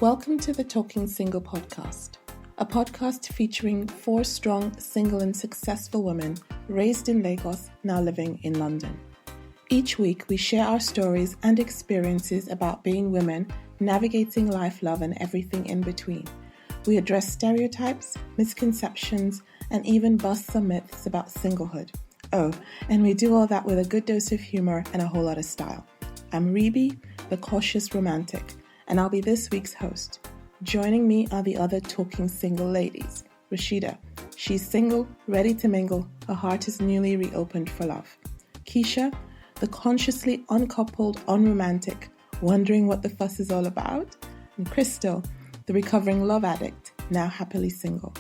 Welcome to the Talking Single podcast, a podcast featuring 4 strong, single and successful women raised in Lagos, now living in London. Each week, we share our stories and experiences about being women, navigating life, love, and everything in between. We address stereotypes, misconceptions, and even bust some myths about singlehood. Oh, and we do all that with a good dose of humor and a whole lot of style. I'm Ribi, the cautious romantic, and I'll be this week's host. Joining me are the other talking single ladies. Rasheedah, she's single, ready to mingle, her heart is newly reopened for love. Keysha, the consciously uncoupled, unromantic, wondering what the fuss is all about. And Crystal, the recovering love addict, now happily single.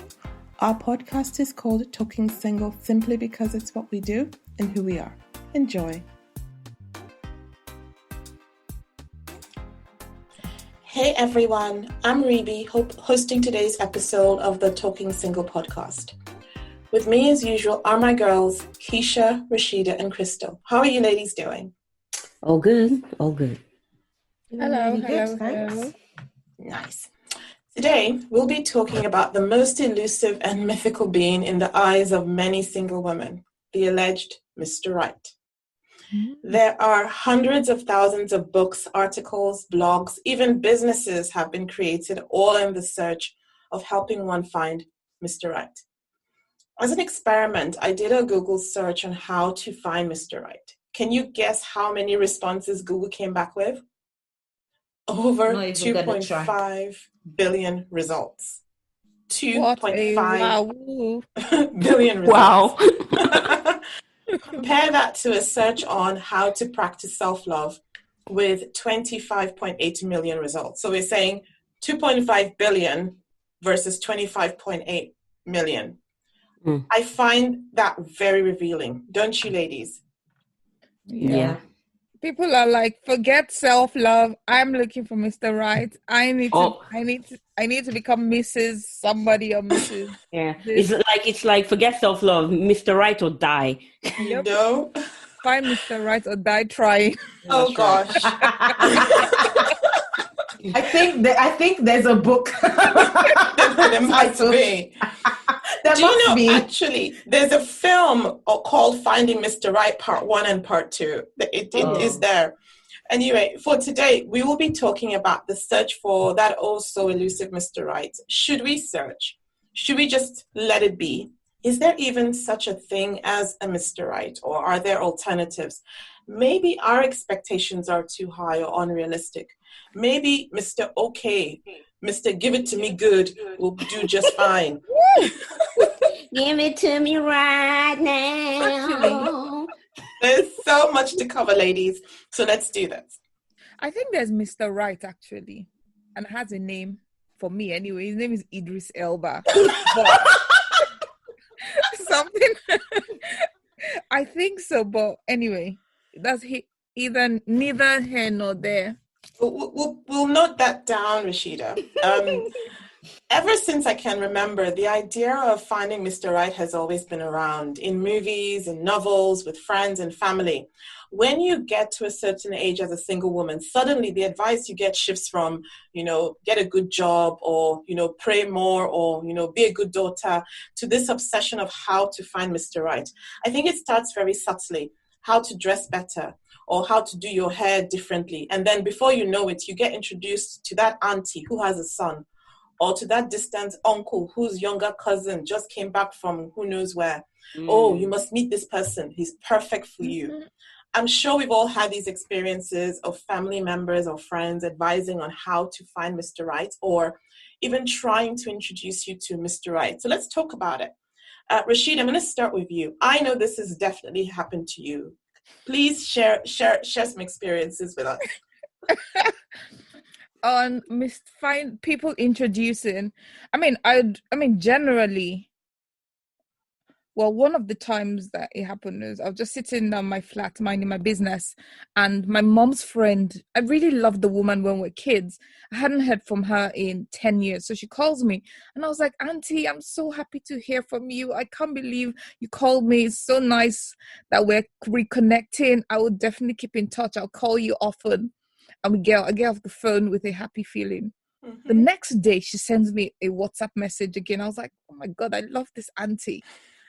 Our podcast is called Talking Single simply because it's what we do and who we are. Enjoy. Hey everyone, I'm Ribi, hosting today's episode of the Talking Single podcast. With me as usual are my girls, Keysha, Rasheedah, and Crystal. How are you ladies doing? All good, all good. Hello. Nice. Today, we'll be talking about the most elusive and mythical being in the eyes of many single women, the alleged Mr. Right. There are hundreds of thousands of books, articles, blogs, even businesses have been created, all in the search of helping one find Mr. Right. As an experiment, I did a Google search on how to find Mr. Right. Can you guess how many responses Google came back with? Over 2.5 billion results. 2.5 billion results. Wow. Compare that to a search on how to practice self-love with 25.8 million results. So we're saying 2.5 billion versus 25.8 million. I find that very revealing, don't you ladies? Yeah. People are like, forget self-love. I'm looking for Mr. Right. I need to become Mrs. somebody or Mrs. Yeah. It's like forget self-love, Mr. Right or die. You know? Find Mr. Right or die trying. Oh gosh. I think there's a book. There might be. Do you know, actually, there's a film called Finding Mr. Right, Part 1 and Part 2. It is there. Anyway, for today, we will be talking about the search for that also elusive Mr. Right. Should we search? Should we just let it be? Is there even such a thing as a Mr. Right, or are there alternatives? Maybe our expectations are too high or unrealistic. Maybe Mr. Okay, Mr. Give It To Me Good will do just fine. Give it to me right now. There's so much to cover, ladies. So let's do this. I think there's Mr. Right, actually. And it has a name for me anyway. His name is Idris Elba. Something. I think so, but anyway, that's neither here nor there. We'll note that down, Rasheedah. Ever since I can remember, the idea of finding Mr. Right has always been around in movies and novels with friends and family. When you get to a certain age as a single woman, suddenly the advice you get shifts from, get a good job or, pray more or, be a good daughter to this obsession of how to find Mr. Right. I think it starts very subtly, how to dress better or how to do your hair differently. And then before you know it, you get introduced to that auntie who has a son, or to that distant uncle whose younger cousin just came back from who knows where. Oh, you must meet this person. He's perfect for you. I'm sure we've all had these experiences of family members or friends advising on how to find Mr. Right, or even trying to introduce you to Mr. Right. So let's talk about it. Rasheedah, I'm going to start with you. I know this has definitely happened to you. Please share some experiences with us. On find people introducing. Generally. Well, one of the times that it happened is I was just sitting on my flat minding my business, and my mom's friend, I really loved the woman when we were kids. I hadn't heard from her in 10 years. So she calls me and I was like, Auntie, I'm so happy to hear from you. I can't believe you called me. It's so nice that we're reconnecting. I will definitely keep in touch. I'll call you often. And I get off the phone with a happy feeling. The next day, she sends me a WhatsApp message again. I was like, oh my God, I love this auntie.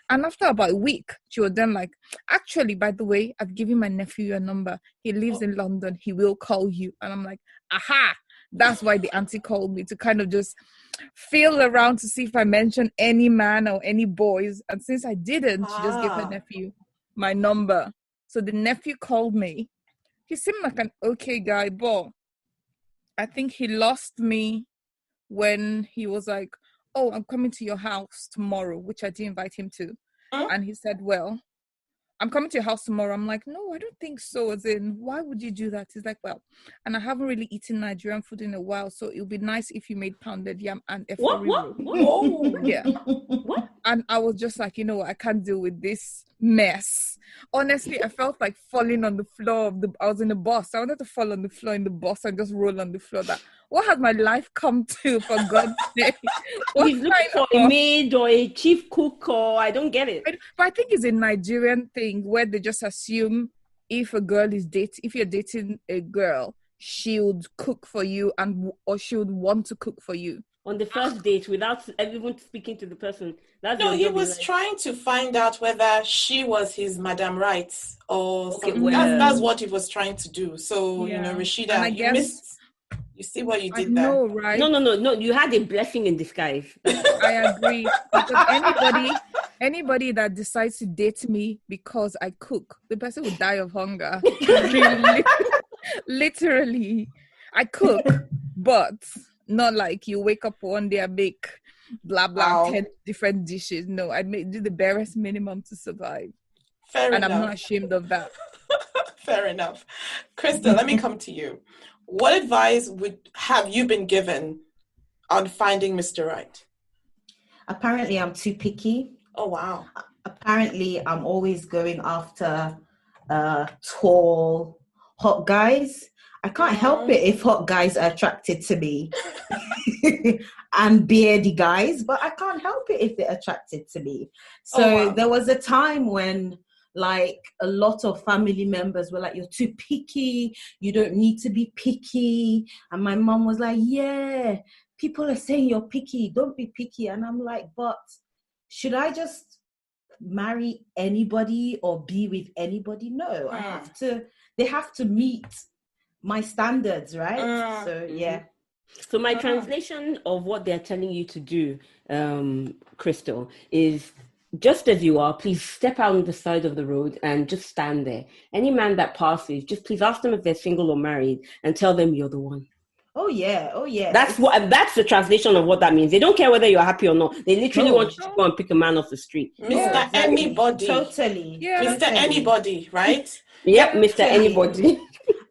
And after about a week, she was then like, actually, by the way, I've given my nephew your number. He lives in London. He will call you. And I'm like, aha, that's why the auntie called me, to kind of just feel around to see if I mentioned any man or any boys. And since I didn't, she just gave her nephew my number. So the nephew called me. He seemed like an okay guy, but I think he lost me when he was like, oh, I'm coming to your house tomorrow, which I did invite him to. And he said, well, I'm coming to your house tomorrow. I'm like, no, I don't think so. As in, why would you do that? He's like, well, and I haven't really eaten Nigerian food in a while, so it would be nice if you made pounded yam and efo riro. What? Yeah. What? And I was just like, you know what, I can't deal with this mess. Honestly, I felt like falling on the floor I was in the bus. I wanted to fall on the floor in the bus and just roll on the floor. What has my life come to, for God's sake? He's looking for a maid or a chief cook, or I don't get it. But I think it's a Nigerian thing where they just assume if you're dating a girl, she would cook for you or she would want to cook for you. On the first date, without even speaking to the person. No, he was trying to find out whether she was his Madam Right or something. Well, that's what he was trying to do. So, Rasheedah, you see what you did there. No, right? No. You had a blessing in disguise. I agree. Because anybody that decides to date me because I cook, the person will die of hunger. Literally, I cook, but not like you wake up one day and make blah blah 10 different dishes. No, I do the barest minimum to survive. Fair enough. I'm not ashamed of that. Fair enough. Krista, let me come to you. What advice have you been given on finding Mr. Right? Apparently, I'm too picky. Oh, wow. Apparently, I'm always going after tall, hot guys. I can't help it if hot guys are attracted to me and beardy guys, but I can't help it if they're attracted to me. So there was a time when like a lot of family members were like, you're too picky. You don't need to be picky. And my mom was like, yeah, people are saying you're picky. Don't be picky. And I'm like, but should I just marry anybody or be with anybody? No, they have to meet my standards, right? So yeah. So my translation of what they're telling you to do, Crystal, is just as you are, please step out on the side of the road and just stand there. Any man that passes, just please ask them if they're single or married and tell them you're the one. Oh yeah. That's the translation of what that means. They don't care whether you're happy or not. They literally want you to go and pick a man off the street. Mr. Anybody. Totally. Yeah. Mr. Anybody, right? Yep, Mr. Anybody.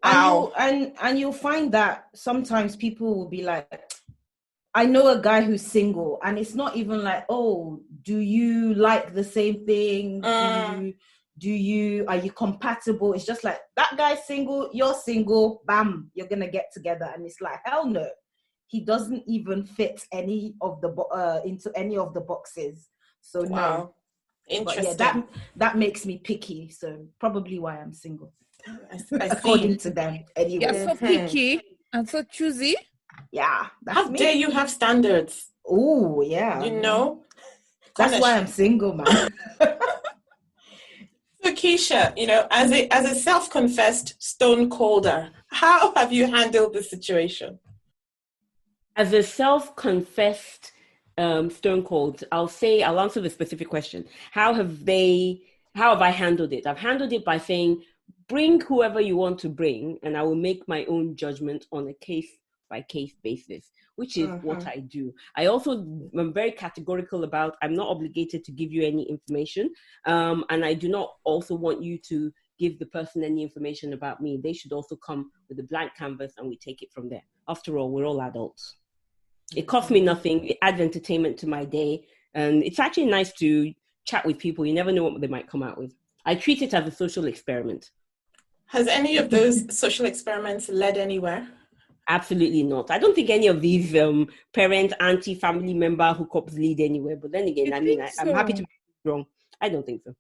And you'll find that sometimes people will be like, I know a guy who's single, and it's not even like, oh, do you like the same thing? Are you compatible? It's just like, that guy's single, you're single, bam, you're gonna get together. And it's like, hell no, he doesn't even fit any of the into any of the boxes. So no. Interesting. But yeah, that makes me picky. So probably why I'm single. According to them, anyway. You're so picky and so choosy. Yeah. How dare you have standards? Oh, yeah. You know? That's why I'm single, man. So Keysha, as a self-confessed stone colder, how have you handled the situation? As a self-confessed stone cold, I'll answer the specific question. How have I handled it? I've handled it by saying, bring whoever you want to bring, and I will make my own judgment on a case-by-case basis, which is what I do. I also am very categorical about, I'm not obligated to give you any information, and I do not also want you to give the person any information about me. They should also come with a blank canvas, and we take it from there. After all, we're all adults. It costs me nothing. It adds entertainment to my day, and it's actually nice to chat with people. You never know what they might come out with. I treat it as a social experiment. Has any of those social experiments led anywhere? Absolutely not. I don't think any of these parent, auntie, family member hookups lead anywhere. But then again, I'm happy to be wrong. I don't think so.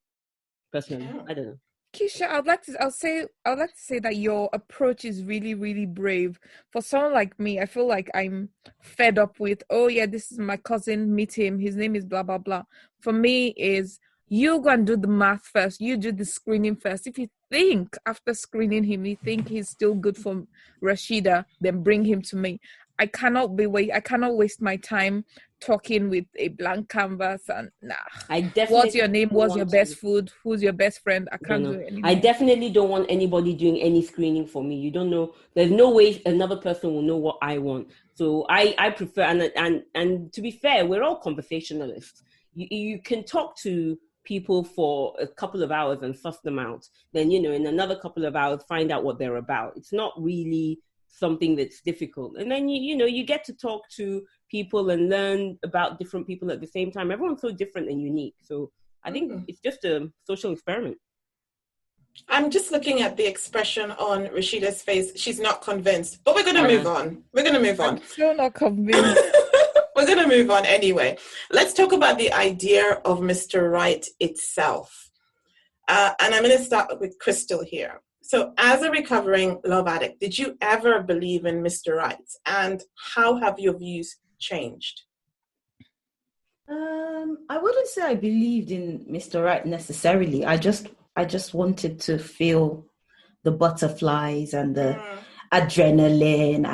Personally, I don't know. Keysha, I'd like to say that your approach is really, really brave. For someone like me, I feel like I'm fed up with, oh yeah, this is my cousin, meet him, his name is blah blah blah. For me is you go and do the math first, you do the screening first. If you think after screening him, you think he's still good for Rasheedah, then bring him to me. I cannot waste my time talking with a blank canvas and nah. I definitely What's your name? What's your want best to. food? Who's your best friend? I No, can't no. do it anymore. I definitely don't want anybody doing any screening for me. You don't know. There's no way another person will know what I want. So I prefer, and to be fair, we're all conversationalists. You can talk to people for a couple of hours and suss them out. Then, in another couple of hours, find out what they're about. It's not really something that's difficult. And then, you get to talk to people and learn about different people at the same time. Everyone's so different and unique. So I think it's just a social experiment. I'm just looking at the expression on Rasheedah's face. She's not convinced, but we're going to move on. I'm still not convinced. We're going to move on anyway. Let's talk about the idea of Mr. Right itself. And I'm going to start with Crystal here. So as a recovering love addict, did you ever believe in Mr. Right? And how have your views changed? I wouldn't say I believed in Mr. Right necessarily. I just wanted to feel the butterflies and the adrenaline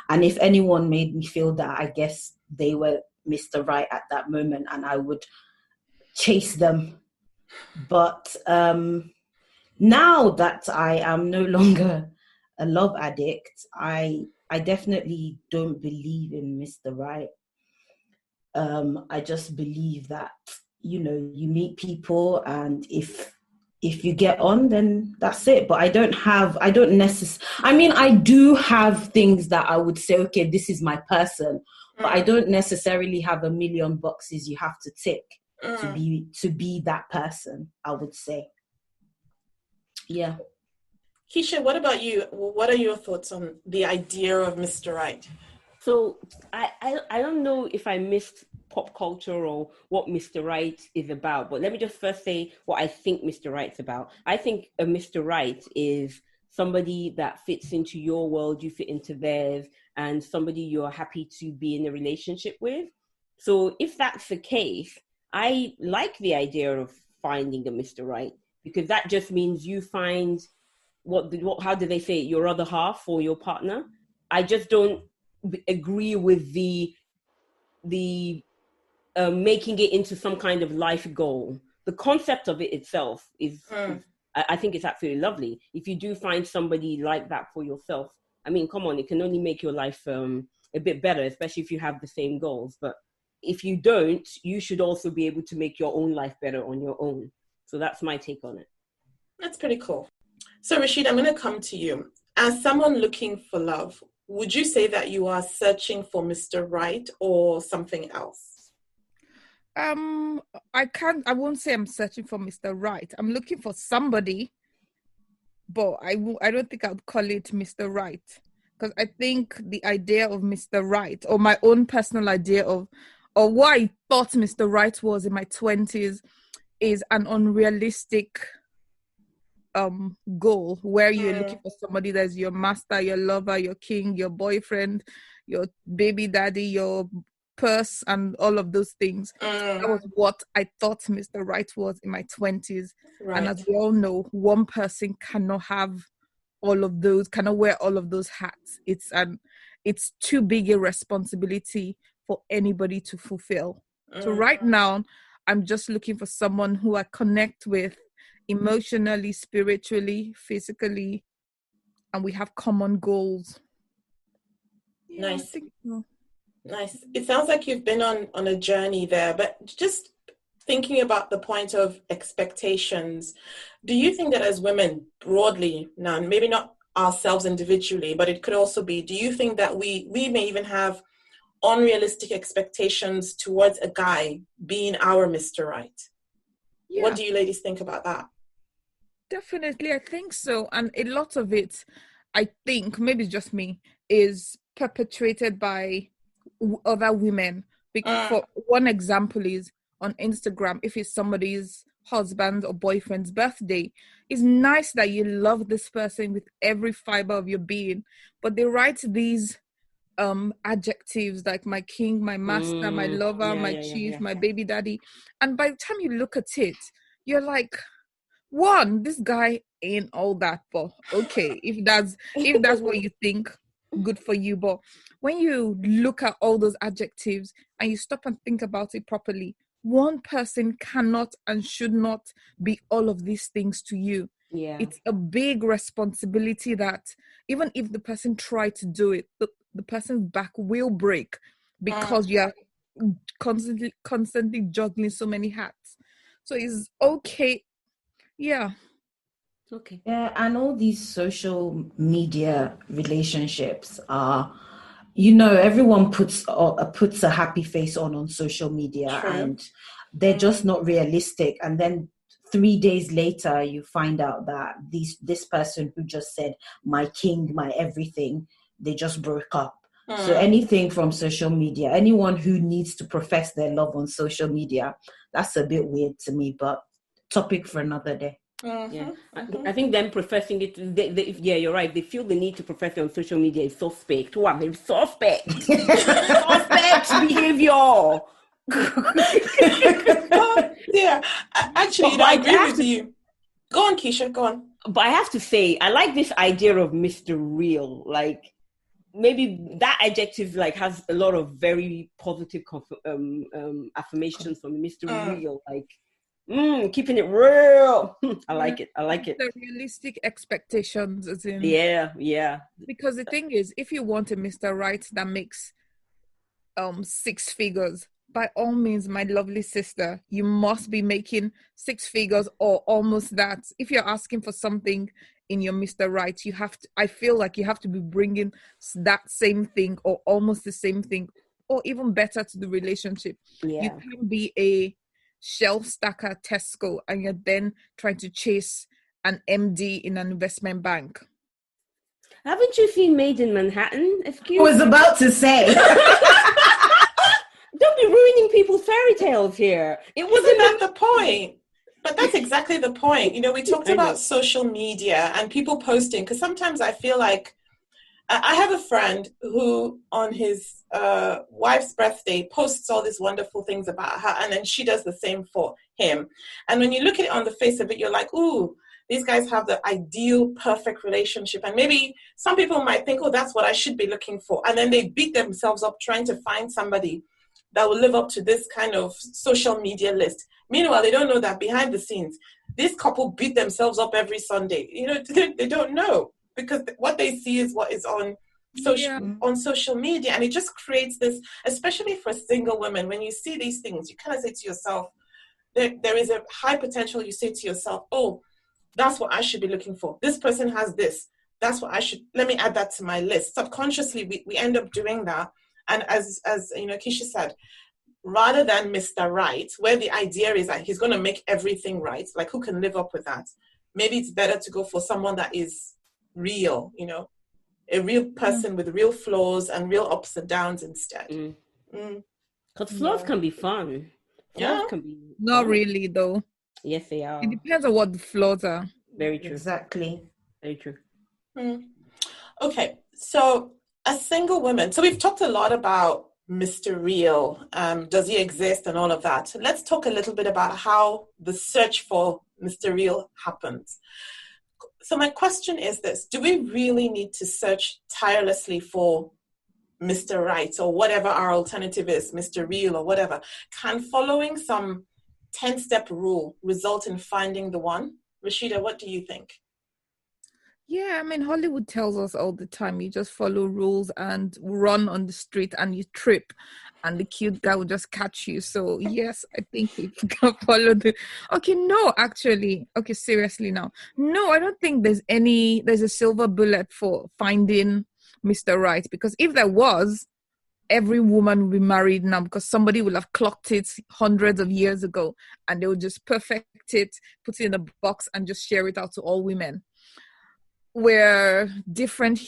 and if anyone made me feel that, I guess they were Mr. Right at that moment and I would chase them. But now that I am no longer a love addict, I definitely don't believe in Mr. Right. I just believe that, you meet people and if you get on, then that's it. But I do have things that I would say, okay, this is my person, but I don't necessarily have a million boxes you have to tick to be that person, I would say. Yeah. Keysha, what about you? What are your thoughts on the idea of Mr. Right? So I don't know if I missed pop culture or what Mr. Right is about, but let me just first say what I think Mr. Right's about. I think a Mr. Right is somebody that fits into your world, you fit into theirs, and somebody you're happy to be in a relationship with. So if that's the case, I like the idea of finding a Mr. Right, because that just means you find how do they say it, your other half or your partner. I just don't agree with the making it into some kind of life goal. The concept of it itself is I think it's absolutely lovely. If you do find somebody like that for yourself, I mean, come on, it can only make your life a bit better, especially if you have the same goals. But if you don't, you should also be able to make your own life better on your own. So that's my take on it. That's pretty cool. So Rasheedah, I'm going to come to you. As someone looking for love, would you say that you are searching for Mr. Right or something else? I won't say I'm searching for Mr. Right. I'm looking for somebody, but I don't think I would call it Mr. Right, because I think the idea of Mr. Right, or my own personal idea of, or what I thought Mr. Right was in my 20s, is an unrealistic goal where you're looking for somebody that's your master, your lover, your king, your boyfriend, your baby daddy, your purse, and all of those things. That was what I thought Mr. Right was in my 20s. Right. And as we all know, one person cannot have all of those, cannot wear all of those hats. It's too big a responsibility for anybody to fulfill. So right now, I'm just looking for someone who I connect with emotionally, spiritually, physically, and we have common goals. Nice. Nice. It sounds like you've been on a journey there, but just thinking about the point of expectations, do you think that as women broadly, now maybe not ourselves individually, but it could also be, do you think that we may even have unrealistic expectations towards a guy being our Mr. Right? Yeah. What do you ladies think about that? Definitely, I think so. And a lot of it, I think, maybe it's just me, is perpetrated by other women. For one example is on Instagram, if it's somebody's husband's or boyfriend's birthday. It's nice that you love this person with every fiber of your being, but they write these adjectives like my king, my master, my lover, my chief, my baby daddy. And by the time you look at it, you're like, one, this guy ain't all that, but okay, if that's what you think, good for you. But when you look at all those adjectives and you stop and think about it properly, one person cannot and should not be all of these things to you. Yeah. It's a big responsibility that even if the person tried to do it, the person's back will break because you are constantly juggling so many hats. So it's okay. Yeah. Okay. Yeah, and all these social media relationships are, everyone puts a happy face on social media. True. And they're just not realistic. And then 3 days later, you find out that this person who just said my king, my everything, they just broke up. So anything from social media, anyone who needs to profess their love on social media, that's a bit weird to me, but topic for another day. Yeah, I think them professing it, yeah, you're right. They feel the need to profess it on social media is suspect. Wow, they're suspect. Suspect behavior. Yeah, actually, I agree with you. Go on, Keysha, go on. But I have to say, I like this idea of Mr. Real. Like, maybe that adjective has a lot of very positive affirmations from Mr. Real. Like, keeping it real. I like it. The realistic expectations, as in. Yeah. Because the thing is, if you want a Mr. Right that makes 6 figures, by all means, my lovely sister, you must be making 6 figures or almost that. If you're asking for something in your Mr. Right, I feel like you have to be bringing that same thing or almost the same thing or even better to the relationship. Yeah. You can't be a shelf stacker at Tesco and you're then trying to chase an MD in an investment bank. Haven't you seen Made in Manhattan? I was about to say. Don't be ruining people's fairy tales here. It wasn't that the point. But that's exactly the point. We talked about social media and people posting, because sometimes I feel like I have a friend who on his wife's birthday posts all these wonderful things about her, and then she does the same for him. And when you look at it on the face of it, you're like, ooh, these guys have the ideal, perfect relationship. And maybe some people might think, oh, that's what I should be looking for. And then they beat themselves up trying to find somebody that will live up to this kind of social media list. Meanwhile, they don't know that behind the scenes, this couple beat themselves up every Sunday. They don't know, because what they see is what is on social media. And it just creates this, especially for single women, when you see these things, you kind of say to yourself, there is a high potential. You say to yourself, oh, that's what I should be looking for. This person has this. That's what let me add that to my list. Subconsciously, we end up doing that. And as Keysha said, rather than Mr. Right, where the idea is that he's going to make everything right, like who can live up with that? Maybe it's better to go for someone that is real, a real person with real flaws and real ups and downs instead. Because flaws can be fun. Flaws can be not really, though. Yes, they are. It depends on what the flaws are. Very true. Exactly. Very true. Okay, so as single women, so we've talked a lot about Mr. Real, does he exist and all of that. So let's talk a little bit about how the search for Mr. Real happens. So my question is this: do we really need to search tirelessly for Mr. Right, or whatever our alternative is, Mr. Real or whatever? Can following some 10-step rule result in finding the one? Rasheedah, what do you think? Yeah, I mean, Hollywood tells us all the time, you just follow rules and run on the street and you trip and the cute guy will just catch you. So yes, I think we can follow seriously now. No, I don't think there's a silver bullet for finding Mr. Right, because if there was, every woman will be married now, because somebody will have clocked it hundreds of years ago and they will just perfect it, put it in a box and just share it out to all women. We're different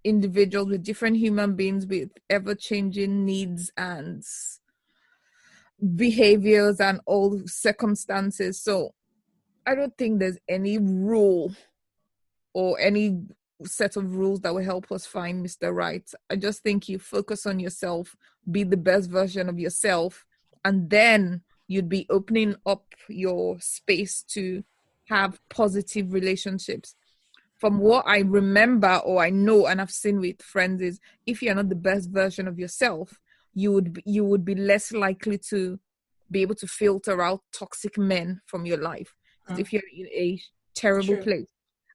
individuals with different human beings with ever-changing needs and behaviors and all circumstances. So I don't think there's any rule or any set of rules that will help us find Mr. Right. I just think you focus on yourself, be the best version of yourself, and then you'd be opening up your space to have positive relationships. From what I remember or I know and I've seen with friends is if you're not the best version of yourself, you would be less likely to be able to filter out toxic men from your life. If you're in a terrible place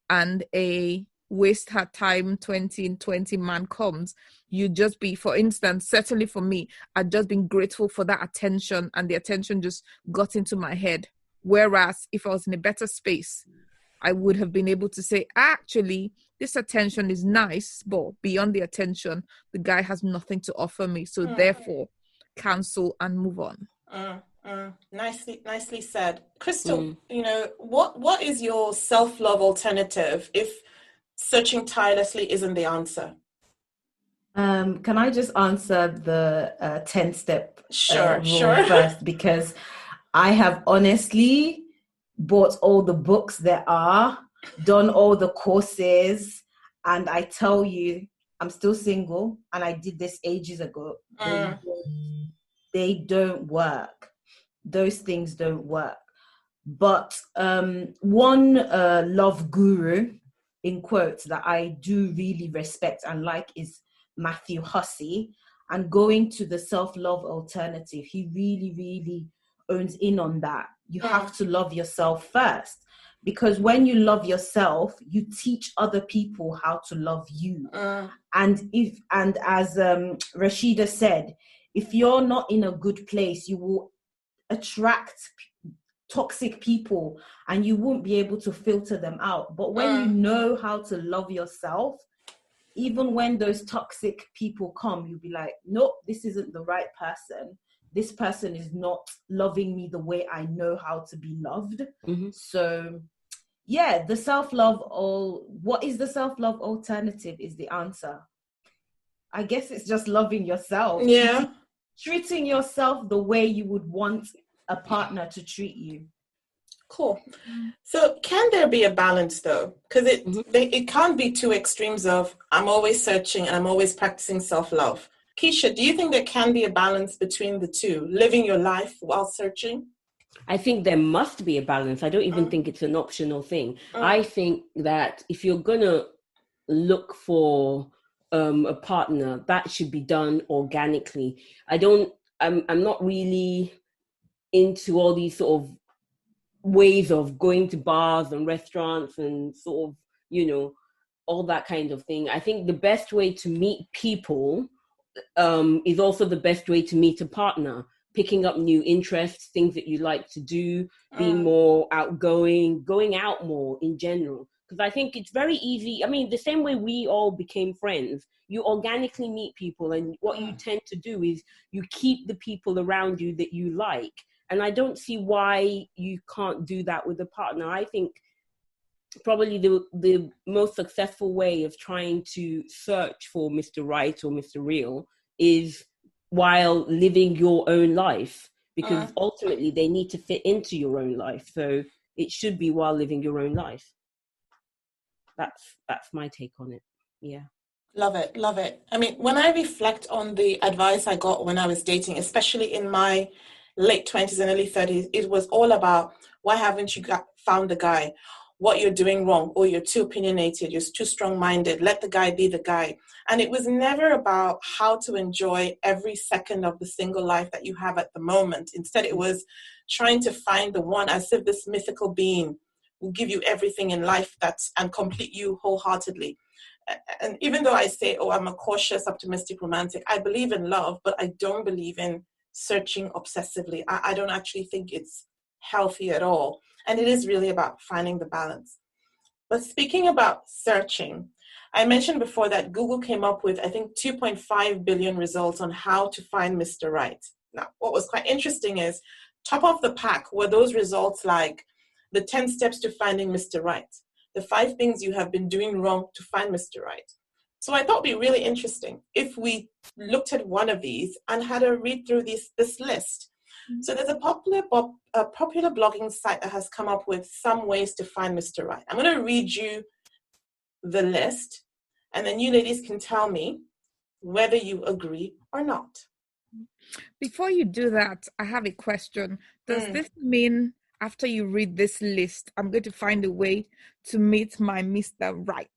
and a waste her time 20 man comes, you just be, for instance, certainly for me, I'd just been grateful for that attention, and the attention just got into my head. Whereas if I was in a better space, I would have been able to say, actually, this attention is nice, but beyond the attention, the guy has nothing to offer me. So therefore, cancel and move on. Nicely said. Crystal, what is your self-love alternative if searching tirelessly isn't the answer? Can I just answer the 10-step rule first? Because I have honestly bought all the books there are, done all the courses, and I tell you, I'm still single, and I did this ages ago. They don't work. Those things don't work. But one love guru, in quotes, that I do really respect and like is Matthew Hussey. And going to the self-love alternative, he really, really owns in on that. You have to love yourself first. Because when you love yourself, you teach other people how to love you. And as Rasheedah said, if you're not in a good place, you will attract toxic people and you won't be able to filter them out. But when you know how to love yourself, even when those toxic people come, you'll be like, nope, this isn't the right person. This person is not loving me the way I know how to be loved. So yeah, the self-love, what is the self-love alternative is the answer. I guess it's just loving yourself. Yeah. Treating yourself the way you would want a partner to treat you. Cool. So can there be a balance though? Because it can't be two extremes of I'm always searching and I'm always practicing self-love. Keysha, do you think there can be a balance between the two, living your life while searching? I think there must be a balance. I don't even think it's an optional thing. I think that if you're going to look for a partner, that should be done organically. I'm not really into all these sort of ways of going to bars and restaurants and sort of, all that kind of thing. I think the best way to meet people is also the best way to meet a partner. Picking up new interests, things that you like to do, being more outgoing, going out more in general. Because I think it's very easy. I mean, the same way we all became friends, you organically meet people, and what you tend to do is you keep the people around you that you like. And I don't see why you can't do that with a partner. I think probably the most successful way of trying to search for Mr. Right or Mr. Real is while living your own life, because ultimately they need to fit into your own life. So it should be while living your own life. That's my take on it. Yeah. Love it. I mean, when I reflect on the advice I got when I was dating, especially in my late 20s and early 30s, it was all about, why haven't you found the guy? What you're doing wrong, or you're too opinionated, you're too strong-minded, let the guy be the guy. And it was never about how to enjoy every second of the single life that you have at the moment. Instead, it was trying to find the one, as if this mythical being will give you everything in life and complete you wholeheartedly. And even though I say, I'm a cautious, optimistic romantic, I believe in love, but I don't believe in searching obsessively. I don't actually think it's healthy at all. And it is really about finding the balance. But speaking about searching, I mentioned before that Google came up with, I think, 2.5 billion results on how to find Mr. Right. Now, what was quite interesting is, top of the pack were those results like the 10 steps to finding Mr. Right, the 5 things you have been doing wrong to find Mr. Right. So I thought it'd be really interesting if we looked at one of these and had a read through this list. So there's a popular blogging site that has come up with some ways to find Mr. Right. I'm going to read you the list, and then you ladies can tell me whether you agree or not. Before you do that, I have a question. Does this mean after you read this list, I'm going to find a way to meet my Mr. Right?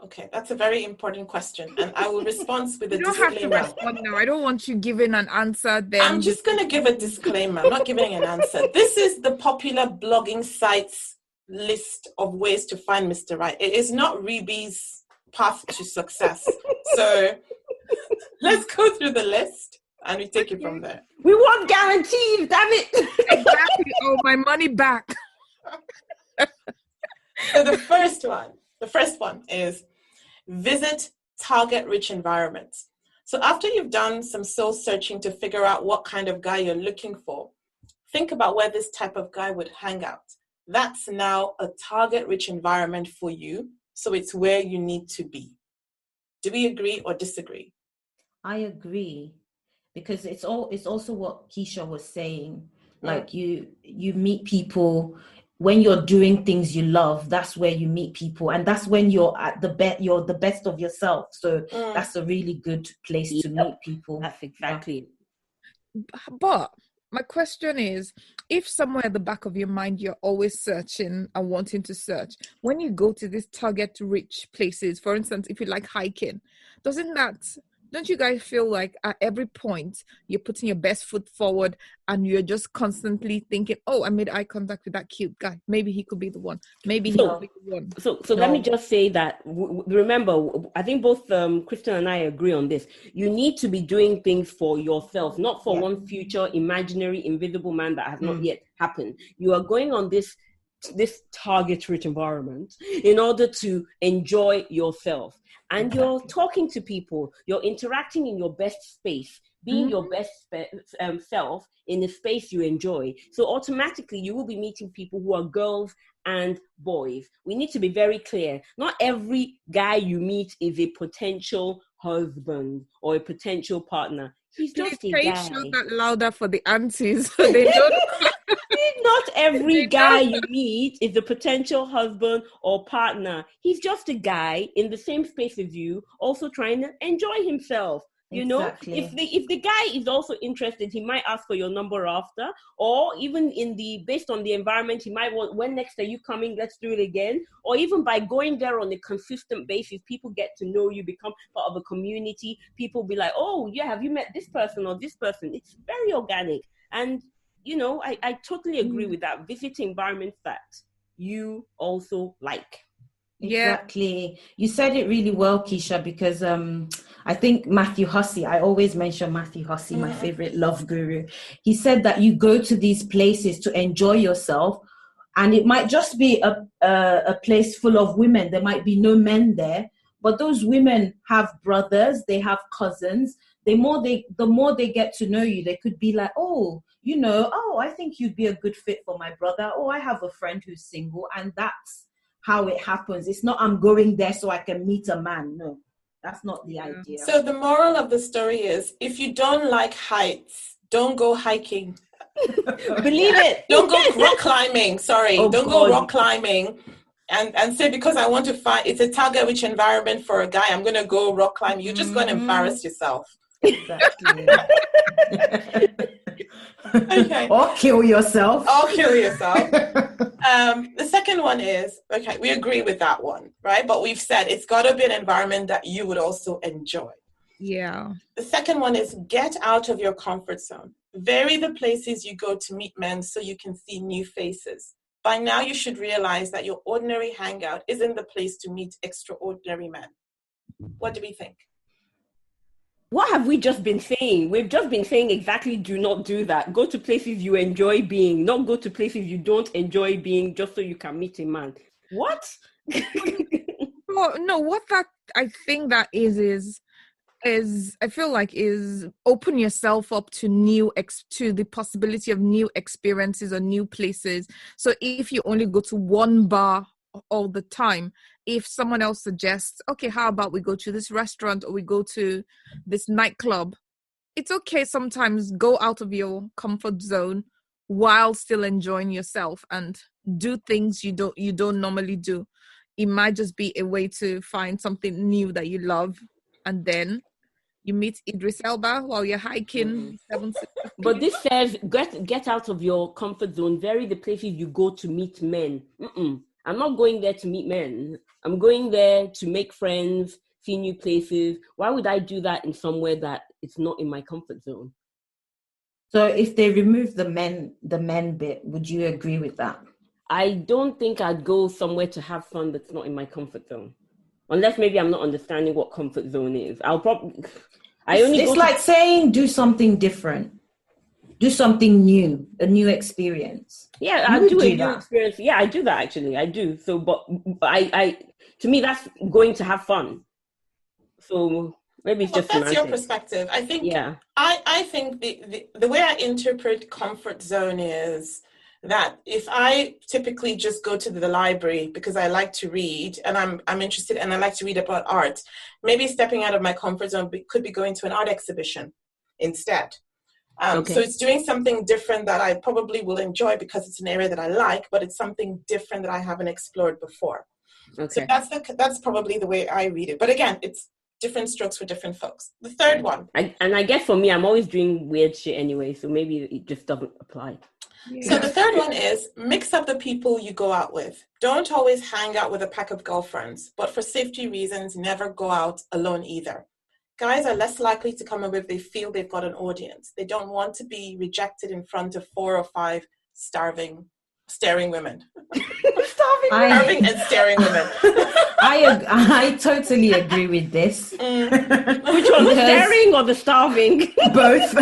Okay, that's a very important question, and I will respond with a You don't disclaimer. have to respond now. I don't want you giving an answer. Then I'm just going to give a disclaimer. I'm not giving an answer. This is the popular blogging sites list of ways to find Mr. Right. It is not Ribi's path to success. So let's go through the list and we take it from there. We want guarantees, damn it. Exactly. Oh, my money back. So the first one is visit target-rich environments. So after you've done some soul searching to figure out what kind of guy you're looking for, think about where this type of guy would hang out. That's now a target-rich environment for you. So it's where you need to be. Do we agree or disagree? I agree, because it's also what Keysha was saying. Like you meet people when you're doing things you love. That's where you meet people, and that's when you're at you're the best of yourself. So that's a really good place to meet people. That's exactly. But my question is, if somewhere at the back of your mind you're always searching and wanting to search, when you go to these target-rich places, for instance, if you like hiking, don't you guys feel like at every point you're putting your best foot forward and you're just constantly thinking, oh, I made eye contact with that cute guy. Maybe he could be the one. Maybe he could be the one. So let me just say that, remember, I think both Kristen and I agree on this. You need to be doing things for yourself, not for one future imaginary invisible man that has not yet happened. You are going on this target-rich environment in order to enjoy yourself. And you're talking to people, you're interacting in your best space, being your best self in a space you enjoy. So automatically you will be meeting people who are girls and boys. We need to be very clear. Not every guy you meet is a potential husband or a potential partner. He's just a guy. Show that louder for the aunties so they don't. Not every guy you meet is a potential husband or partner. He's just a guy in the same space as you, also trying to enjoy himself. You know, if the guy is also interested, he might ask for your number after, or even based on the environment, he might want, when next are you coming? Let's do it again. Or even by going there on a consistent basis, people get to know you, become part of a community. People be like, oh yeah, have you met this person or this person? It's very organic. And you know, I totally agree with that. Visit environments that you also like. Exactly. You said it really well, Keysha, because I think Matthew Hussey, I always mention Matthew Hussey, my favorite love guru. He said that you go to these places to enjoy yourself, and it might just be a place full of women. There might be no men there, but those women have brothers, they have cousins. The more they get to know you, they could be like, oh, you know, oh, I think you'd be a good fit for my brother. Oh, I have a friend who's single, and that's how it happens. It's not I'm going there so I can meet a man. No, that's not the idea. So the moral of the story is, if you don't like heights, don't go hiking. Believe it. Don't go rock climbing. Sorry, don't go rock climbing. And say, because I want to find, it's a target-rich environment for a guy, I'm going to go rock climb. You're just going to embarrass yourself. Exactly. Okay. Or kill yourself. The second one is, okay, we agree with that one, right? But we've said it's got to be an environment that you would also enjoy. Yeah. The second one is get out of your comfort zone. Vary the places you go to meet men so you can see new faces. By now, you should realize that your ordinary hangout isn't the place to meet extraordinary men. What do we think? What have we just been saying? We've just been saying exactly do not do that. Go to places you enjoy being, not go to places you don't enjoy being just so you can meet a man. What? No, what that I think that is I feel like is open yourself up to to the possibility of new experiences or new places. So if you only go to one bar all the time, if someone else suggests, okay, how about we go to this restaurant or we go to this nightclub, it's okay sometimes go out of your comfort zone while still enjoying yourself and do things you don't normally do. It might just be a way to find something new that you love, and then you meet Idris Elba while you're hiking Seven Sisters. But this says get out of your comfort zone. Vary the places you go to meet men. I'm not going there to meet men. I'm going there to make friends, see new places. Why would I do that in somewhere that it's not in my comfort zone? So if they remove the men bit, would you agree with that? I don't think I'd go somewhere to have fun that's not in my comfort zone. Unless maybe I'm not understanding what comfort zone is. It's like saying do something different. Do something new, a new experience. Yeah, I do a new experience. Yeah, I do that actually. I do. So, but I to me, that's going to have fun. So maybe it's just that's your perspective. I think. Yeah. I think the way I interpret comfort zone is that if I typically just go to the library because I like to read and I'm interested and I like to read about art, maybe stepping out of my comfort zone could be going to an art exhibition instead. So it's doing something different that I probably will enjoy because it's an area that I like, but it's something different that I haven't explored before. So that's probably the way I read it. But again, it's different strokes for different folks. The third one. I guess for me, I'm always doing weird shit anyway, so maybe it just doesn't apply. Yeah. So the third one is mix up the people you go out with. Don't always hang out with a pack of girlfriends, but for safety reasons, never go out alone either. Guys are less likely to come over if they feel they've got an audience. They don't want to be rejected in front of 4 or 5 staring women. Starving and staring women. I totally agree with this. Which one, the staring or the starving? Both.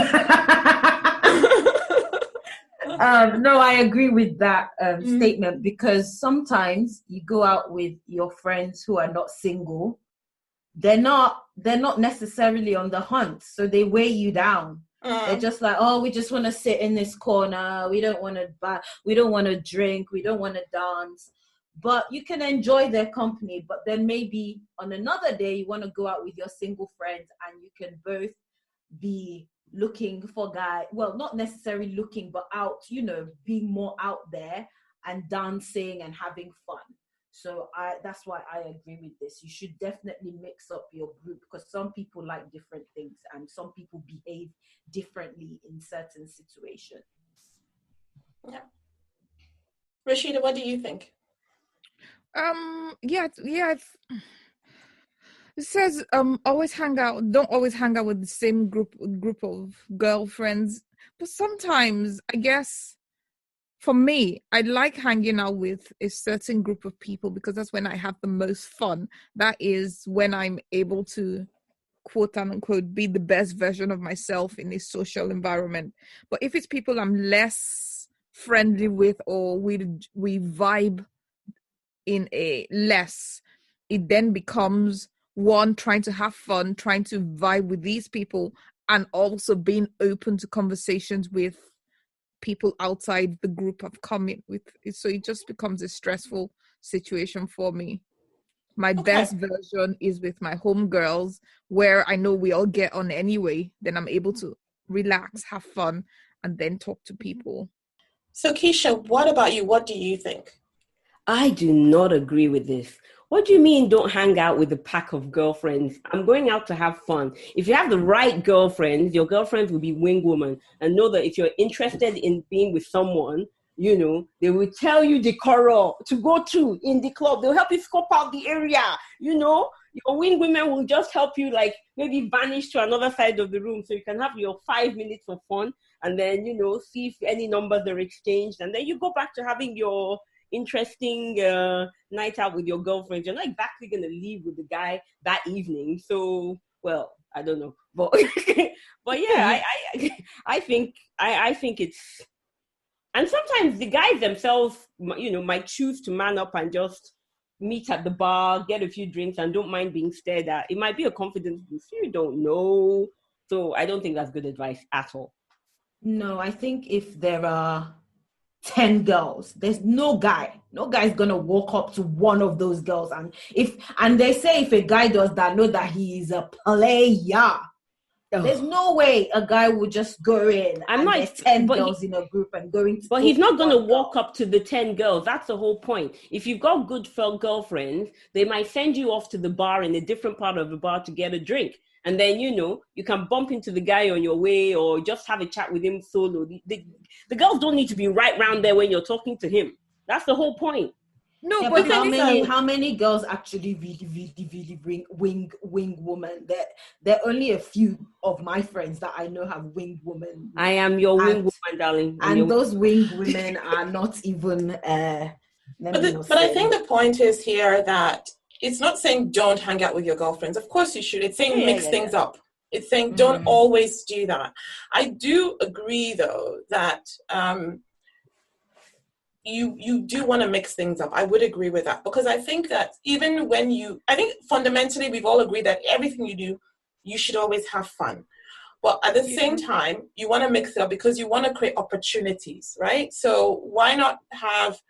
No, I agree with that statement, because sometimes you go out with your friends who are not single. They're not necessarily on the hunt, so they weigh you down. They're just like, oh, we just want to sit in this corner. We don't want to buy. We don't want to drink. We don't want to dance. But you can enjoy their company. But then maybe on another day, you want to go out with your single friends, and you can both be looking for guy. Well, not necessarily looking, but out. Being more out there and dancing and having fun. So that's why I agree with this. You should definitely mix up your group, because some people like different things and some people behave differently in certain situations. Yeah. Rasheedah, what do you think? Yeah. It says don't always hang out with the same group of girlfriends. But sometimes, I guess, for me, I like hanging out with a certain group of people because that's when I have the most fun. That is when I'm able to, quote unquote, be the best version of myself in a social environment. But if it's people I'm less friendly with, or we vibe in a less, it then becomes one, trying to have fun, trying to vibe with these people, and also being open to conversations with people outside the group I've come in with. So it just becomes a stressful situation for me. My best version is with my homegirls, where I know we all get on anyway. Then I'm able to relax, have fun, and then talk to people. So Keysha, what about you? What do you think? I do not agree with this. What do you mean don't hang out with a pack of girlfriends? I'm going out to have fun. If you have the right girlfriends, your girlfriends will be wing woman, and know that if you're interested in being with someone, they will tell you the corridor to go to in the club. They'll help you scope out the area. Your wing women will just help you, like, maybe vanish to another side of the room so you can have your 5 minutes of fun, and then, see if any numbers are exchanged, and then you go back to having your interesting night out with your girlfriend. You're not exactly going to leave with the guy that evening. So, well, I don't know, but but yeah, I think it's, and sometimes the guys themselves, might choose to man up and just meet at the bar, get a few drinks, and don't mind being stared at. It might be a confidence boost. You don't know. So I don't think that's good advice at all. No, I think if there are 10 girls, there's no guy's gonna walk up to one of those girls, and they say if a guy does that, know that he is a player. There's no way a guy would just go in there's 10 girls in a group and going to... But he's not going to walk up to the 10 girls. That's the whole point. If you've got good girlfriends, they might send you off to the bar in a different part of the bar to get a drink. And then, you can bump into the guy on your way or just have a chat with him solo. The girls don't need to be right round there when you're talking to him. That's the whole point. No, but how many girls actually really wing woman? There are only a few of my friends that I know have winged women. I am your wing woman, darling. And those winged women are not even... But I think the point is here that it's not saying don't hang out with your girlfriends. Of course you should. It's saying mix things up. It's saying don't always do that. I do agree, though, that... You do want to mix things up. I would agree with that, because I think that even when I think fundamentally we've all agreed that everything you do, you should always have fun. But at the same time, you want to mix it up because you want to create opportunities, right? So why not have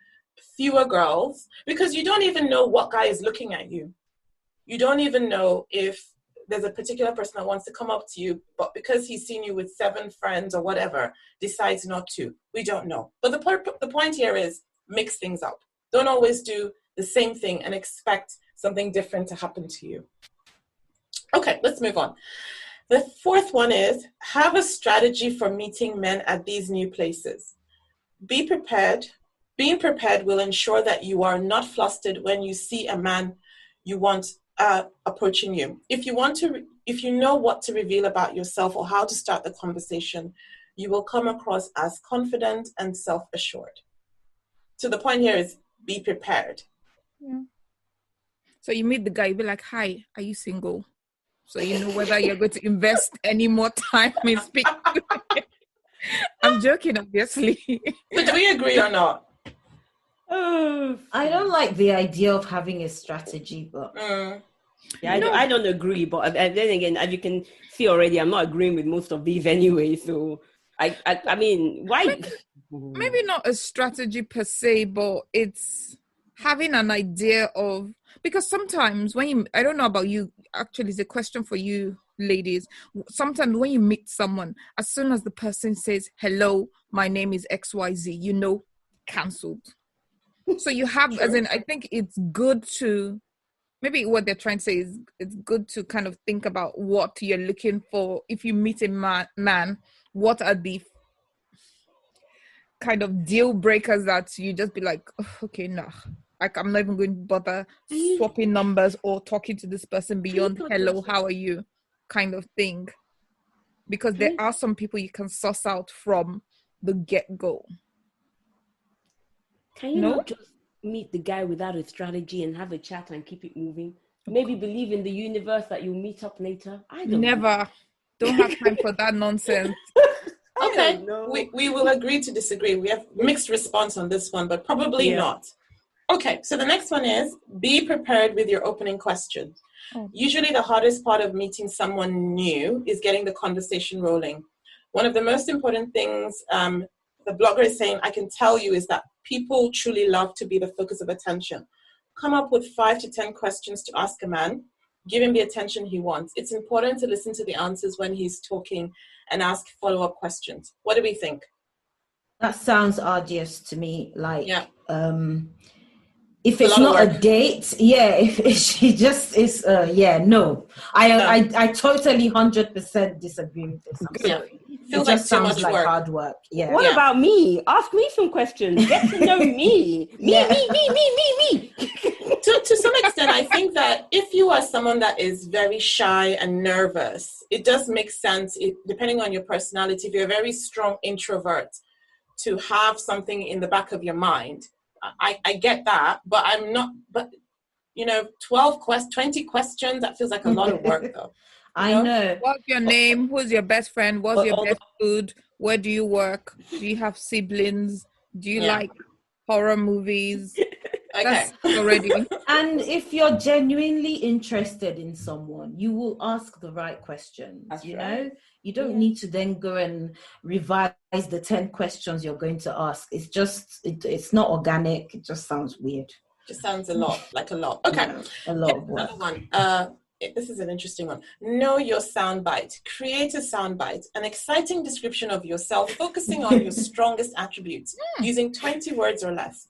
fewer girls? Because you don't even know what guy is looking at you. You don't even know if there's a particular person that wants to come up to you, but because he's seen you with 7 friends or whatever, decides not to. We don't know. But the point here is mix things up. Don't always do the same thing and expect something different to happen to you. Okay, let's move on. The 4th one is have a strategy for meeting men at these new places. Be prepared. Being prepared will ensure that you are not flustered when you see a man you want approaching you. If you know what to reveal about yourself or how to start the conversation, you will come across as confident and self-assured. So the point here is be prepared. Yeah. So you meet the guy, you be like, "Hi, are you single?" So you know whether you're going to invest any more time in speaking. I'm joking, obviously. So do we agree or not? I don't like the idea of having a strategy, but I don't agree. But then again, as you can see already, I'm not agreeing with most of these anyway. So I mean, why? Maybe not a strategy per se, but it's having an idea of, because sometimes I don't know about you, actually, it's a question for you ladies. Sometimes when you meet someone, as soon as the person says, "Hello, my name is XYZ," cancelled. So you have, as in, I think it's good to, maybe what they're trying to say is it's good to kind of think about what you're looking for. If you meet a man, what are the kind of deal breakers that you just be like, "Oh, okay, nah, like I'm not even going to bother swapping numbers or talking to this person beyond hello, how are you kind of thing." Because there are some people you can suss out from the get-go. Can you not just meet the guy without a strategy and have a chat and keep it moving? Maybe believe in the universe that you'll meet up later. I don't know. Don't have time for that nonsense. Okay, we will agree to disagree. We have mixed response on this one, but probably not. Okay, so the next one is be prepared with your opening question. Usually the hardest part of meeting someone new is getting the conversation rolling. One of the most important things the blogger is saying, I can tell you, is that people truly love to be the focus of attention. Come up with 5 to 10 questions to ask a man. Give him the attention he wants. It's important to listen to the answers when he's talking and ask follow-up questions. What do we think? That sounds arduous to me. Like, if it's not a date, if she just is, no. I totally 100% disagree with this. I'm sorry. Feels it just like sounds like hard work. Yeah. What about me? Ask me some questions. Get to know me. Me. To some extent, I think that if you are someone that is very shy and nervous, it does make sense, depending on your personality. If you're a very strong introvert, to have something in the back of your mind. I get that, but I'm not, 20 questions, that feels like a lot of work though. I know. What's your name? Who's your best friend? What's your best food? Where do you work? Do you have siblings? Do you like horror movies? Okay. That's already. And if you're genuinely interested in someone, you will ask the right questions. That's know? You don't need to then go and revise the 10 questions you're going to ask. It's just, it's not organic. It just sounds weird. Just sounds like a lot. Okay. A lot of work. Another one. this is an interesting one. Know your soundbite. Create a soundbite, an exciting description of yourself, focusing on your strongest attributes, using 20 words or less.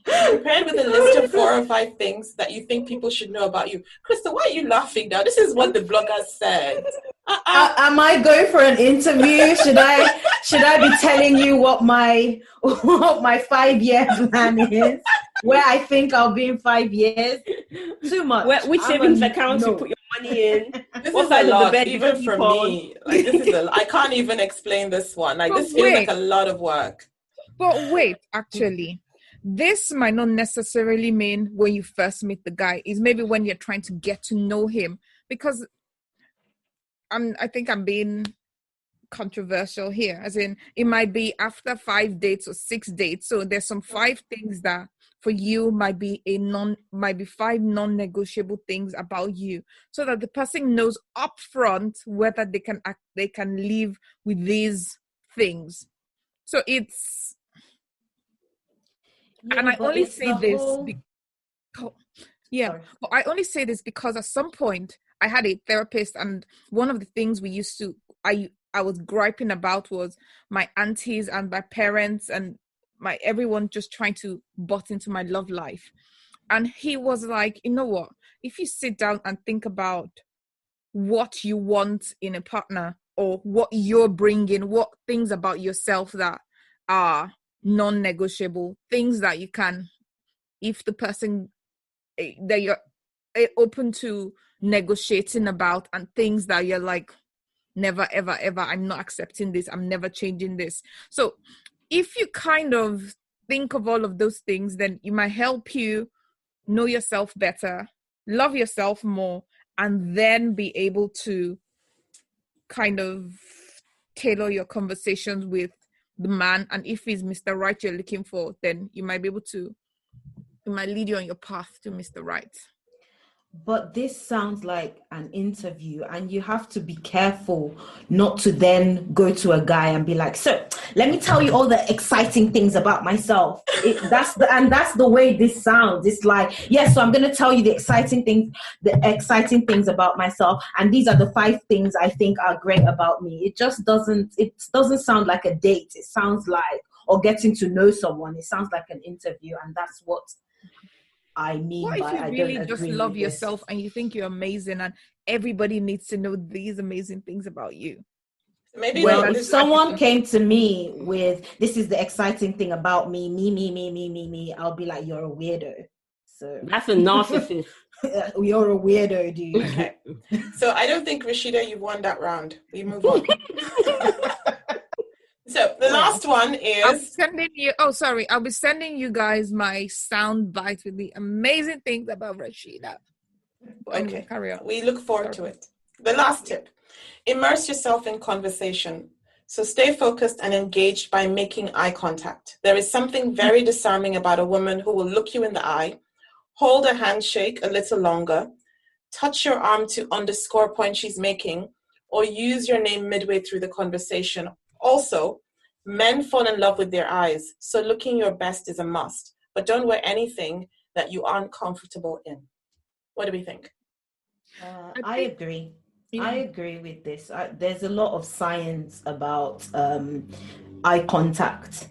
Prepared with a list of 4 or 5 things that you think people should know about you. Krista, why are you laughing now? This is what the blogger said. Am I going for an interview? Should I be telling you what my 5-year plan is? Where I think I'll be in 5 years? Too much. Which savings accounts you put your money in? This What is side a of the lot, bed even for me. Like, this is I can't even explain this one. Like, this feels like a lot of work. But wait, actually, this might not necessarily mean when you first meet the guy. It's maybe when you're trying to get to know him. Because I think I'm being controversial here. As in, it might be after 5 dates or 6 dates. So there's some 5 things that for you might be 5 non-negotiable things about you, so that the person knows upfront whether they can live with these things. So it's. Yeah, and I only say this but I only say this because at some point I had a therapist, and one of the things I was griping about was my aunties and my parents and everyone just trying to butt into my love life. And he was like, you know what, if you sit down and think about what you want in a partner, or what you're bringing, what things about yourself that are non-negotiable, things that you can, if the person that you're open to negotiating about, and things that you're like, never ever ever, I'm not accepting this, I'm never changing this. So if you kind of think of all of those things, then it might help you know yourself better, love yourself more, and then be able to kind of tailor your conversations with the man. And if he's Mr. Right you're looking for, then you might lead you on your path to Mr. Right. But this sounds like an interview, and you have to be careful not to then go to a guy and be like, so let me tell you all the exciting things about myself. That's the way this sounds. It's like, yes, so I'm going to tell you the exciting things about myself, and these are the 5 things I think are great about me. It doesn't sound like a date. It sounds like, or getting to know someone. It sounds like an interview, and that's what I mean. What if you really just love yourself and you think you're amazing, and everybody needs to know these amazing things about you? Maybe if someone came to me with, this is the exciting thing about me, I'll be like, you're a weirdo. So that's a narcissist. You're a weirdo, dude. Okay. So I don't think, Rasheedah, you won that round. We move on. So the last one is... I'll be sending you guys my sound bite with the amazing things about Rasheedah. Okay, carry on. We look forward to it. The last tip: immerse yourself in conversation. So stay focused and engaged by making eye contact. There is something very disarming about a woman who will look you in the eye, hold a handshake a little longer, touch your arm to underscore point she's making, or use your name midway through the conversation. Also, men fall in love with their eyes, so looking your best is a must. But don't wear anything that you aren't comfortable in. What do we think? I agree. Yeah. I agree with this. There's a lot of science about eye contact.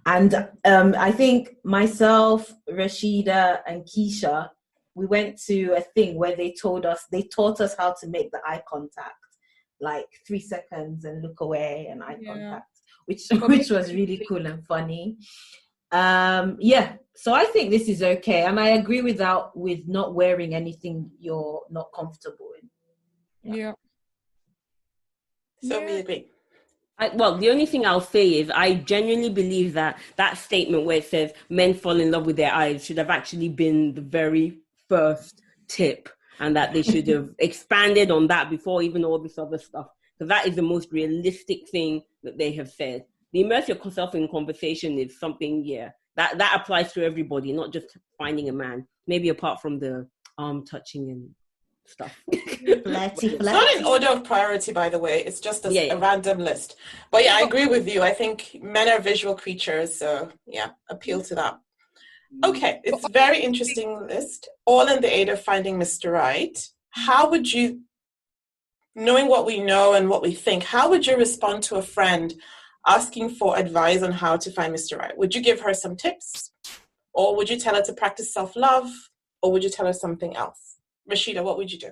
And I think myself, Rasheedah, and Keysha, we went to a thing where they taught us how to make the eye contact, like 3 seconds and look away and eye contact, which was really cool and funny. So I think this is okay, and I agree with not wearing anything you're not comfortable in. Yeah. So we agree. The only thing I'll say is I genuinely believe that statement where it says men fall in love with their eyes should have actually been the very first tip, and that they should have expanded on that before even all this other stuff, because that is the most realistic thing that they have said. The immerse yourself in conversation is something, that applies to everybody, not just finding a man, maybe apart from the arm touching and stuff. It's not in order of priority, by the way. It's just a random list. But I agree with you. I think men are visual creatures, so appeal to that. Okay, it's a very interesting list, all in the aid of finding Mr. Right. how would you, knowing what we know and what we think, how would you respond to a friend asking for advice on how to find Mr. Right? Would you give her some tips? Or would you tell her to practice self-love? Or would you tell her something else? Rasheedah, what would you do?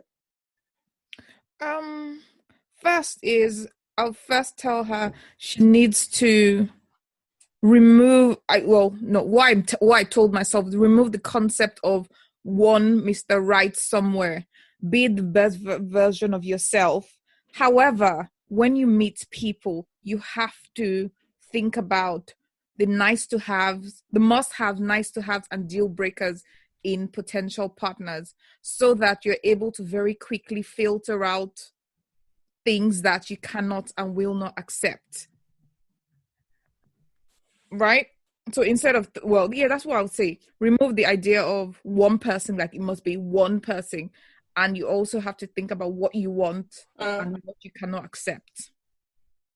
First is, I'll first tell her she needs to remove, what I told myself, remove the concept of one Mr. Right somewhere. Be the best version of yourself. However, when you meet people, you have to think about the nice to haves, the must have, nice to haves, and deal breakers in potential partners, so that you're able to very quickly filter out things that you cannot and will not accept. Right? So instead of, that's what I would say. Remove the idea of one person, like it must be one person. And you also have to think about what you want and what you cannot accept.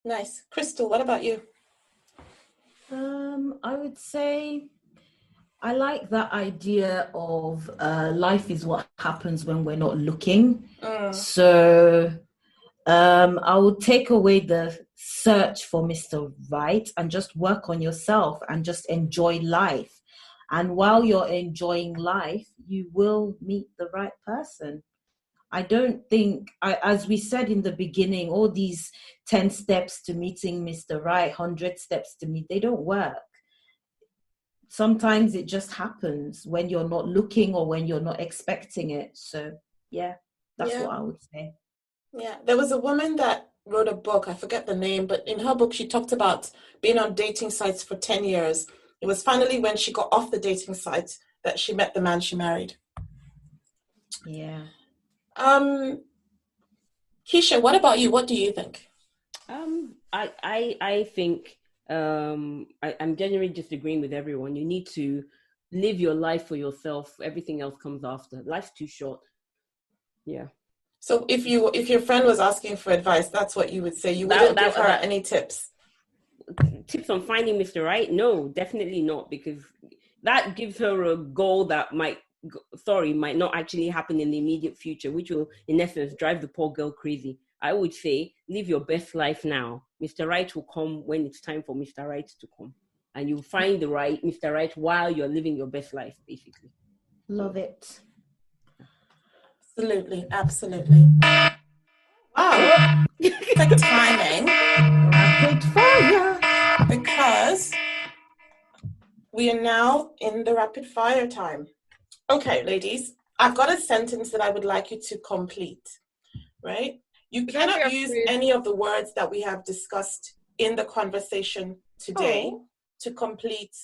Nice. Crystal, what about you? I would say I like that idea of life is what happens when we're not looking. So I would take away the search for Mr. Right and just work on yourself and just enjoy life. And while you're enjoying life, you will meet the right person. I don't think, as we said in the beginning, all these 10 steps to meeting Mr. Right, 100 steps to meet, they don't work. Sometimes it just happens when you're not looking or when you're not expecting it. So, that's what I would say. Yeah, there was a woman that wrote a book, I forget the name, but in her book, she talked about being on dating sites for 10 years. It was finally when she got off the dating sites that she met the man she married. Yeah. Keysha, what about you? What do you think? I think I'm generally just agreeing with everyone. You need to live your life for yourself. Everything else comes after. Life's too short. Yeah. So if your friend was asking for advice, that's what you would say. You wouldn't give her any tips. Tips on finding Mr. Right? No, definitely not, because that gives her a goal that might not actually happen in the immediate future, which will, in essence, drive the poor girl crazy. I would say, live your best life now. Mr. Right will come when it's time for Mr. Right to come. And you'll find the right Mr. Right while you're living your best life, basically. Love it. Absolutely, absolutely. Wow. Perfect timing. Rapid fire. Because we are now in the rapid fire time. Okay, ladies, I've got a sentence that I would like you to complete, right? You cannot use any of the words that we have discussed in the conversation today to complete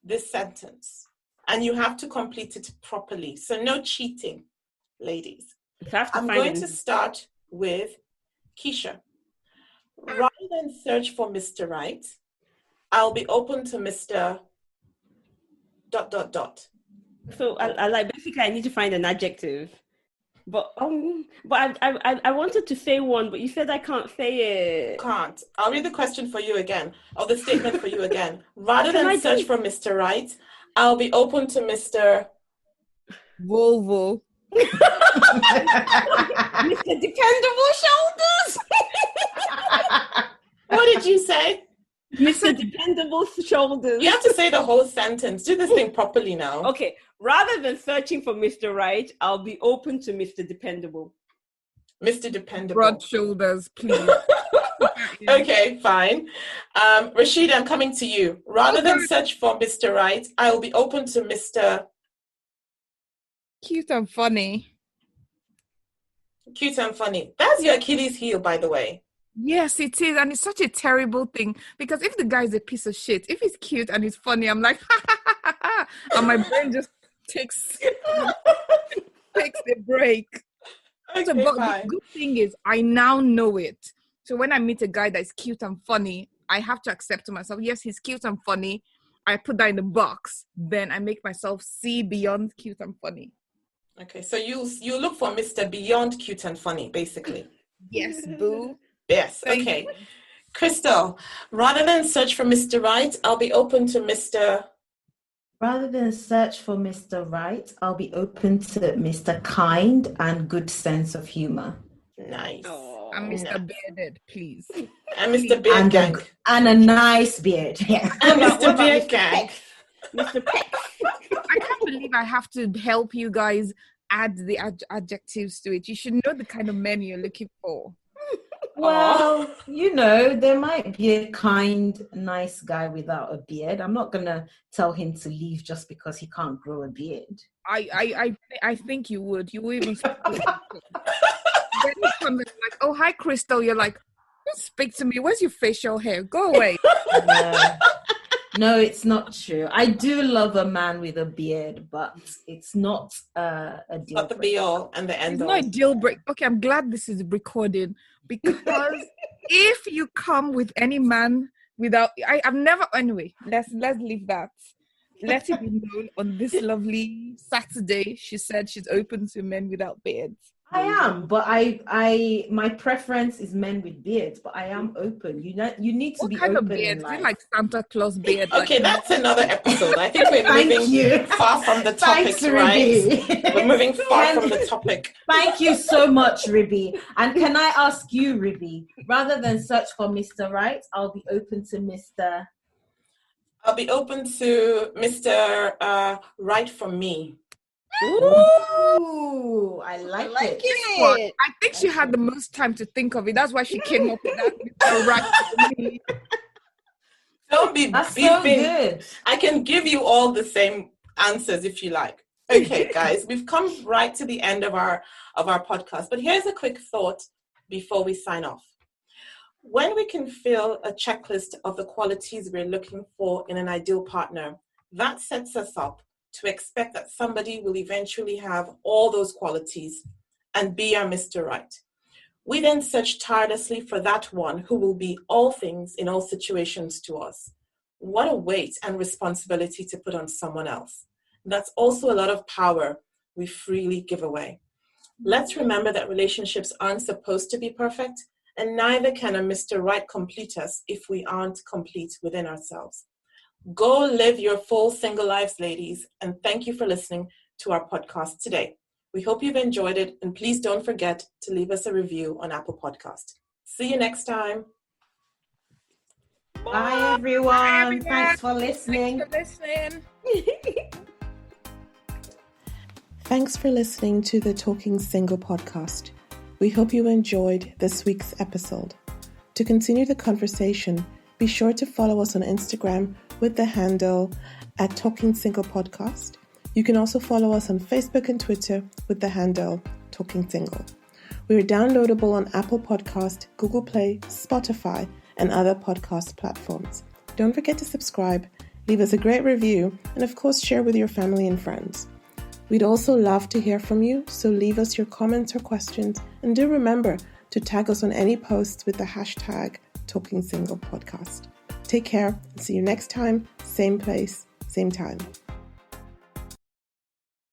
this sentence. And you have to complete it properly. So no cheating, ladies. I'm going to start with Keysha. Rather than search for Mr. Right, I'll be open to Mr. ... So I like, basically I need to find an adjective. But I wanted to say one, but you said I can't say it. Can't. I'll read the question for you again, or the statement for you again. Rather than search for Mr. Right, I'll be open to Mr. Volvo. Mr. Dependable Shoulders. What did you say? Mr. Dependable Shoulders. You have to say the whole sentence. Do this thing properly now. Okay. Rather than searching for Mr. Right, I'll be open to Mr. Dependable. Mr. Dependable. Broad shoulders, please. Okay, fine. Rasheedah, I'm coming to you. Rather than search for Mr. Right, I'll be open to Mr. Cute and funny. Cute and funny. That's your Achilles heel, by the way. Yes, it is. And it's such a terrible thing, because if the guy is a piece of shit, if he's cute and he's funny, I'm like, ha, ha, ha, ha, ha, and my brain just takes a break. Okay, So, but the good thing is I now know it. So when I meet a guy that's cute and funny, I have to accept to myself, yes, he's cute and funny. I put that in the box. Then I make myself see beyond cute and funny. Okay, so you look for Mr. Beyond Cute and Funny, basically. Yes, boo. Yes, okay. Crystal, rather than search for Mr. Right, I'll be open to Mr. Rather than search for Mr. Right, I'll be open to Mr. Kind and good sense of humor. Nice. And Nice. Mr. Bearded, please. And Mr. Beard Gang. And a nice beard. Yeah. And What Mr. about Beard Mr. Gang. Peck? Mr. Peck. I can't believe I have to help you guys add the adjectives to it. You should know the kind of men you're looking for. Well, you know, there might be a kind, nice guy without a beard. I'm not going to tell him to leave just because he can't grow a beard. I think you would. You will even speak to him. Then he comes in like, oh, hi, Crystal. You're like, don't speak to me. Where's your facial hair? Go away. No, it's not true. I do love a man with a beard, but it's not a deal Not the be all and the end It's all. not a deal break. Okay, I'm glad this is recorded because if you come with any man without, I've never. Anyway, let's leave that. Let it be known on this lovely Saturday. She said she's open to men without beards. I am, but my preference is men with beards, but I am open. You need to What be kind open of beard? in Is life. it like Santa Claus beard? Okay, that's another episode. I think we're Thank moving you. far from the topic, Thanks, right? Ribi. We're moving far from the topic. Thank you so much, Ribi. And can I ask you, Ribi, rather than search for Mr. Right, I'll be open to Mr. I'll be open to Mr. Right for me. Ooh, I like it. What? I think she had the most time to think of it. That's why she came up with that. Right. Don't be That's so beefing. good. I can give you all the same answers if you like. Okay, guys, we've come right to the end of our podcast. But here's a quick thought before we sign off. When we can fill a checklist of the qualities we're looking for in an ideal partner, that sets us up to expect that somebody will eventually have all those qualities and be our Mr. Right. We then search tirelessly for that one who will be all things in all situations to us. What a weight and responsibility to put on someone else. That's also a lot of power we freely give away. Let's remember that relationships aren't supposed to be perfect, and neither can a Mr. Right complete us if we aren't complete within ourselves. Go live your full single lives, ladies, and thank you for listening to our podcast today. We hope you've enjoyed it, and please don't forget to leave us a review on Apple Podcast. See you next time. Bye, everyone. Thanks for listening. Thanks for listening to the Talking Single podcast. We hope you enjoyed this week's episode. To continue the conversation, be sure to follow us on Instagram with the handle @TalkingSinglePodcast. You can also follow us on Facebook and Twitter with the handle Talking Single. We are downloadable on Apple Podcast, Google Play, Spotify, and other podcast platforms. Don't forget to subscribe, leave us a great review, and of course share with your family and friends. We'd also love to hear from you, so leave us your comments or questions, and do remember to tag us on any posts with the hashtag Talking Single Podcast. Take care and see you next time, same place, same time.